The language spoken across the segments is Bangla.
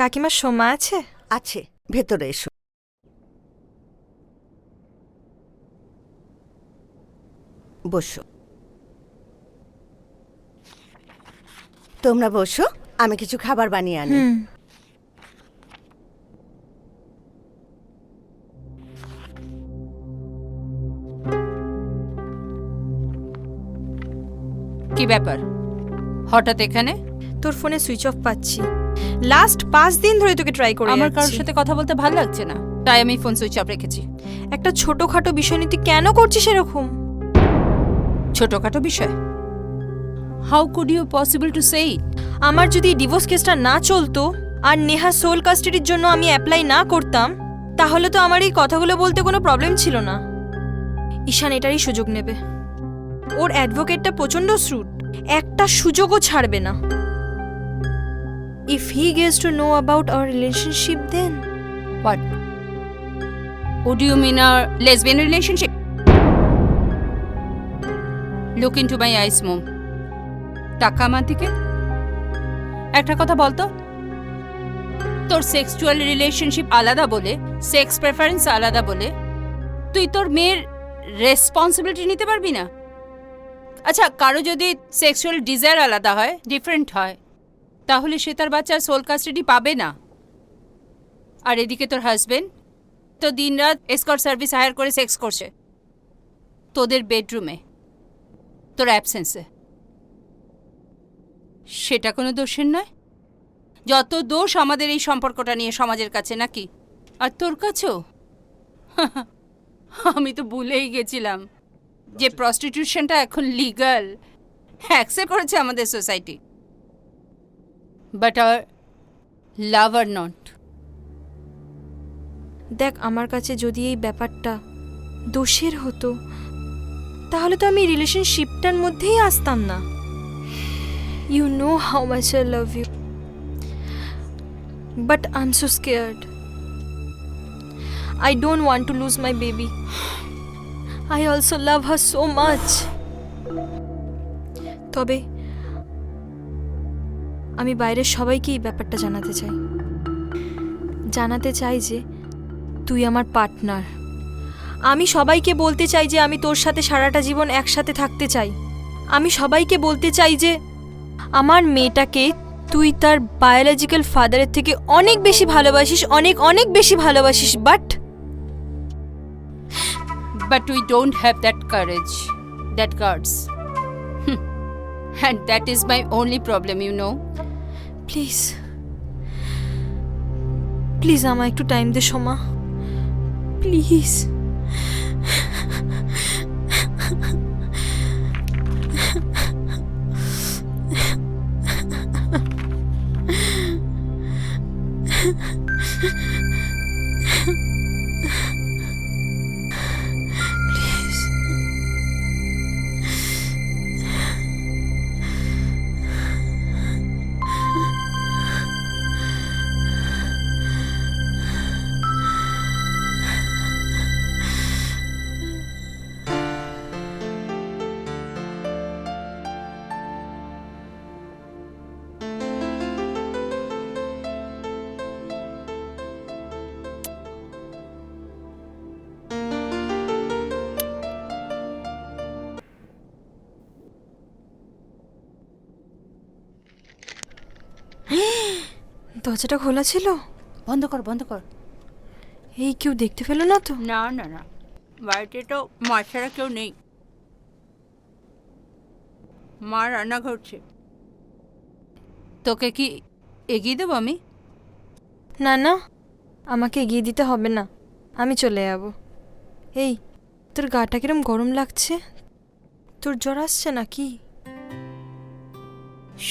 কাকিমার সময় আছে? আছে, ভেতরে এসো। বসো। তোমরা বসো, আমি কিছু খাবার বানিয়ে আনি। কি ব্যাপার হঠাৎ এখানে? তোর ফোনে সুইচ অফ পাচ্ছি। লাস্ট 5 দিন ধরে তোকে ট্রাই করে আমার যাচ্ছি। কারোর সাথে কথা বলতে ভালো লাগছে না, তাই আমি ফোন সুইচ অফ রেখেছি। একটা ছোটখাটো বিষয় নিয়ে তুই কেন করছিস এরকম? ছোটখাটো বিষয়? How could you possible to say it? আমার যদি ডিভোর্স কেসটা না চলতো আর নেহা সোল কাস্টাডির জন্য আমি অ্যাপ্লাই না করতাম, তাহলে তো আমার এই কথাগুলো বলতে কোনো প্রবলেম ছিল না। ঈশান এটারই সুযোগ নেবে। ওর অ্যাডভোকেটটা প্রচন্ড শ্রুট, একটা সুযোগও ছাড়বে না। If he gets to know about our relationship then what? Would you mean a lesbian relationship? Look into my eyes, Mom. টাকা আমার দিকে। একটা কথা বলতো, তোর সেক্সুয়াল রিলেশনশিপ আলাদা বলে, সেক্স প্রেফারেন্স আলাদা বলে তুই তোর মেয়ের রেসপন্সিবিলিটি নিতে পারবি না? আচ্ছা, কারো যদি সেক্সুয়াল ডিজায়ার আলাদা হয়, ডিফারেন্ট হয়, তাহলে সে তার বাচ্চার সোল কাস্টাডি পাবে না। আর এদিকে তোর হাজবেন্ড তো দিনরাত এসকর্ট সার্ভিস হায়ার করে সেক্স করছে তোদের বেডরুমে, তোর অ্যাবসেন্সে। সেটা কোনো দোষের নয়? যত দোষ আমাদের এই সম্পর্কটা নিয়ে সমাজের কাছে, নাকি? আর তোর কাছেও? আমি তো ভুলেই গেছিলাম যে প্রস্টিটিউশনটা এখন লিগাল, অ্যাকসেপ্ট করেছে আমাদের society. But our love are not. দেখ, আমার কাছে যদি এই ব্যাপারটা দোষের হতো, তাহলে তো আমি রিলেশনশিপটার মধ্যেই আসতাম না। You know how much I love you, but I am so scared. I don't want to lose my baby. I also love her so much. তবে আমি বাইরের সবাইকে এই ব্যাপারটা জানাতে চাই যে তুই আমার পার্টনার। আমি সবাইকে বলতে চাই যে আমি তোর সাথে সারাটা জীবন একসাথে থাকতে চাই। আমি সবাইকে বলতে চাই যে আমার মেয়েটাকে তুই তার বায়োলজিক্যাল ফাদারের থেকে অনেক বেশি ভালোবাসিস, অনেক অনেক বেশি ভালোবাসিস। But we don't have that courage, that guts. And that is my only problem, you know. Please আমায় একটু টাইম দে সোমা, প্লিজ। দরজাটা খোলা ছিল? বন্ধ কর, বন্ধ কর। এই কেউ দেখতে পেল না তো? না না না, বাড়িতে তো মা ছাড়া কেউ নেই। মা রান্না করছে। তোকে কি এগিয়ে দেবো আমি? না না, আমাকে এগিয়ে দিতে হবে না, আমি চলে যাব। এই, তোর গাটা কিরম গরম লাগছে? তোর জ্বর আসছে নাকি?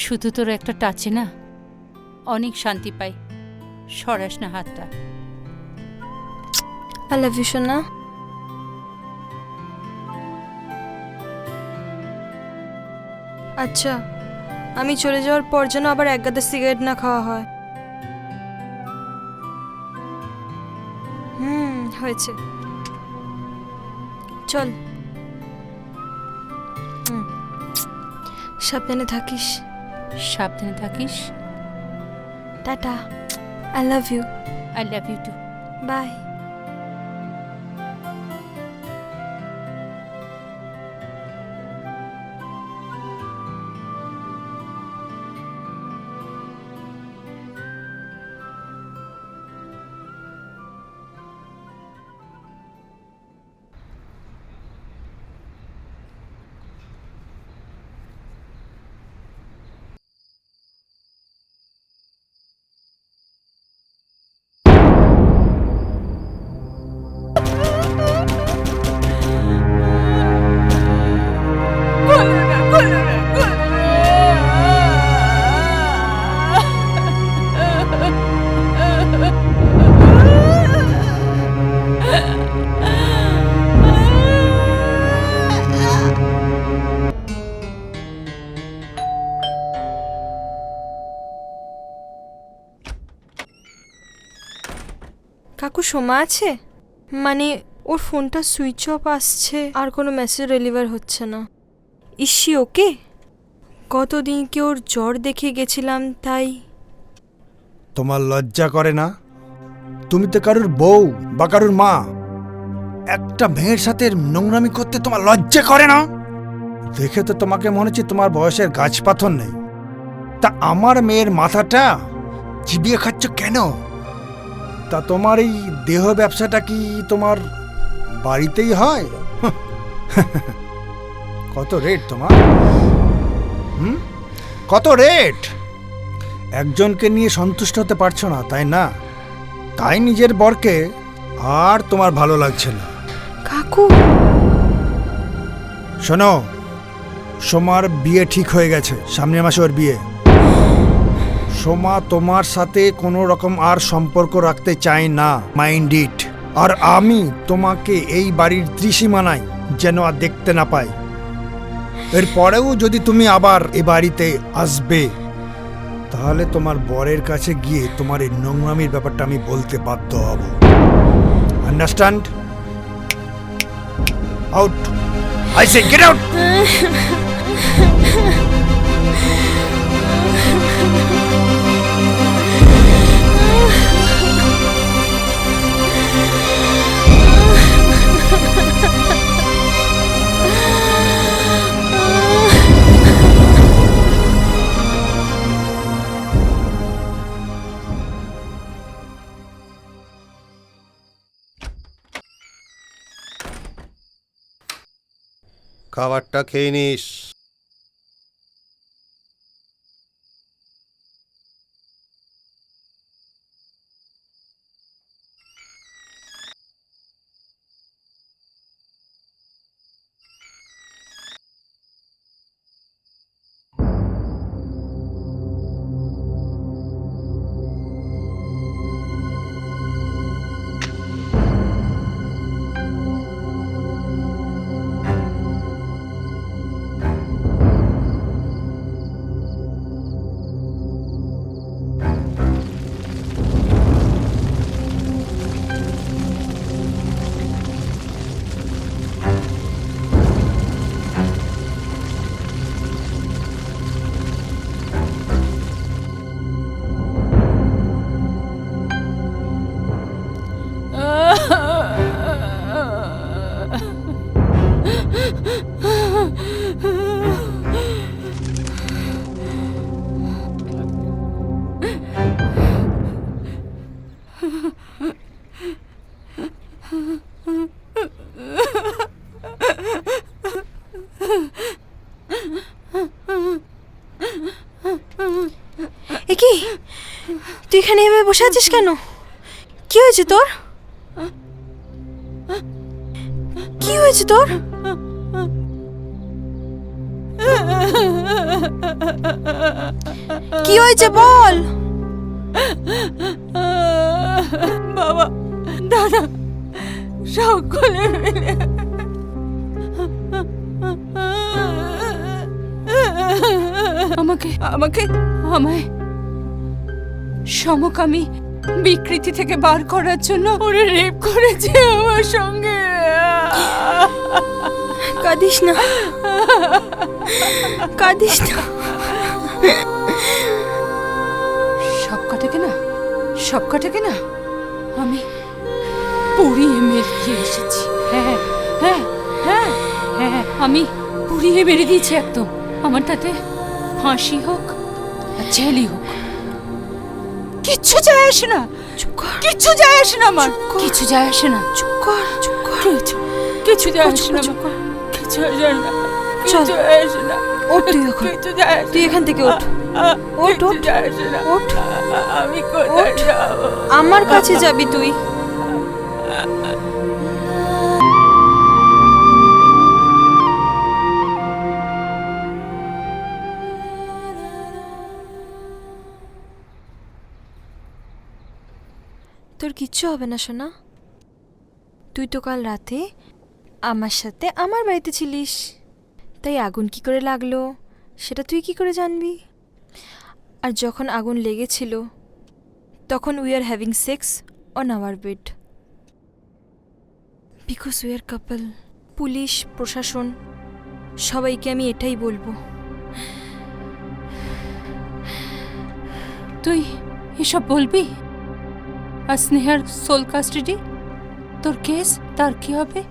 শুধু তোর একটা টাচে না অনেক শান্তি পাই। সরাস না হাতটা। আই লাভ ইউ সোনা। আচ্ছা, আমি চলে যাওয়ার পর যেন আবার এক গাদা সিগারেট না খাওয়া হয়। হয়েছে, চল। সাবধানে থাকিস। সাবধানে থাকিস। টাটা। I love you. I love you too. Bye. কাকু সোমা আছে? মানে ওর ফোনটা সুইচ অফ আসছে, আর কোনো মেসেজ ডেলিভার হচ্ছে না। ইসি ওকে? কতদিনকে ওর জ্বর দেখে গেছিলাম, তাই। তোমার লজ্জা করে না? তুমি তো কারুর বউ বা কারুর মা, একটা মেয়ের সাথে নোংরামি করতে তোমার লজ্জা করে না? দেখে তো তোমাকে মনে হচ্ছে তোমার বয়সের গাছ পাথর নেই। তা আমার মেয়ের মাথাটা চিবিয়ে খাচ্ছ কেন? তা তোমার এই দেহ ব্যবসাটা কি তোমার বাড়িতেই হয়? কত রেট তোমার? কত রেট? একজনকে নিয়ে সন্তুষ্ট হতে পারছো না, তাই না? তাই নিজের বরকে আর তোমার ভালো লাগছে না। কাকু শোনো, সোমার বিয়ে ঠিক হয়ে গেছে, সামনের মাসে ওর বিয়ে। সোমা তোমার সাথে কোনো রকম আর সম্পর্ক রাখতে চায় না, মাইন্ড ইট। আর আমি তোমাকে এই বাড়ির ত্রিসীমানায় যেন আর দেখতে না পাই। এরপরেও যদি তুমি আবার এ বাড়িতে আসবে, তাহলে তোমার বরের কাছে গিয়ে তোমার এই নোংরামির ব্যাপারটা আমি বলতে বাধ্য হব। Understand? Out, I say get out. খাবারটা খেয়ে নিস। এ কি, তুই এখানে এভাবে বসে আছিস কেন? কি হয়েছে তোর? কি হয়েছে তোর? কি হয়েছে বল। বাবা, দাদা, সকলে মিলে আমায় সমকামী বিকৃতি থেকে বার করার জন্য ওরা রেপ করেছে আমার সঙ্গে। কাঁদিস না, কাঁদিস না। সব কথাকে না সবকটাকে না আমি পুড়িয়ে মেরে দিয়ে এসেছি। হ্যাঁ হ্যাঁ হ্যাঁ হ্যাঁ, আমি পুড়িয়ে মেরে দিয়েছি একদম। আমার তাতে ফাঁসি হোক আর জেলই হোক, কিচ্ছু যায় আসে না। চুপ কর, কিচ্ছু যায় আসে না আমার, চুপ কর। কিছু যায় আসে না। চুপ কর, চুপ কর। কিছু যায় আসে চুপ না, কর, চুপ কর। কিছু আসে না, চল। কিছু যায় আসে না। ওঠ তুই এখন, কিছু যায় আসে তুই না। এখান থেকে ওঠ। ওঠ, কিছু ওঠ, যায় আসে না। ওঠ। আমি কোথায় ওঠ। যাবো? আমার কাছে যাবি তুই। তোর কিচ্ছু হবে না সোনা, তুই তো কাল রাতে আমার সাথে আমার বাড়িতে ছিলিস, তাই আগুন কি করে লাগলো সেটা তুই কি করে জানবি? আর যখন আগুন লেগেছিল তখন we are having sex on our bed, because we are couple. Police, প্রশাসন, সবাইকে আমি এটাই বলবো। তুই এসব বলবি? আর স্নেহার সোল কাস্টাডি, তোর কেস, তার কি হবে?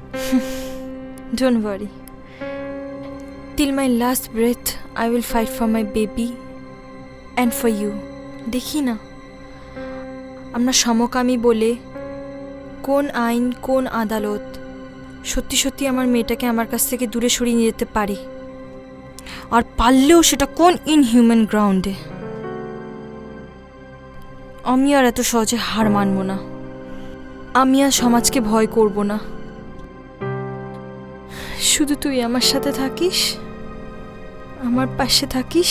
Don't worry, till my last breath I will fight for my baby and for you. দেখি না আমরা সমকামী বলে কোন আইন, কোন আদালত সত্যি সত্যি আমার মেয়েটাকে আমার কাছ থেকে দূরে সরিয়ে নিয়ে যেতে পারে, আর পারলেও সেটা কোন ইনহিউম্যান গ্রাউন্ডে। আমি আর এত সহজে হার মানব না, আমি আর সমাজকে ভয় করব না। শুধু তুই আমার সাথে থাকিস, আমার পাশে থাকিস।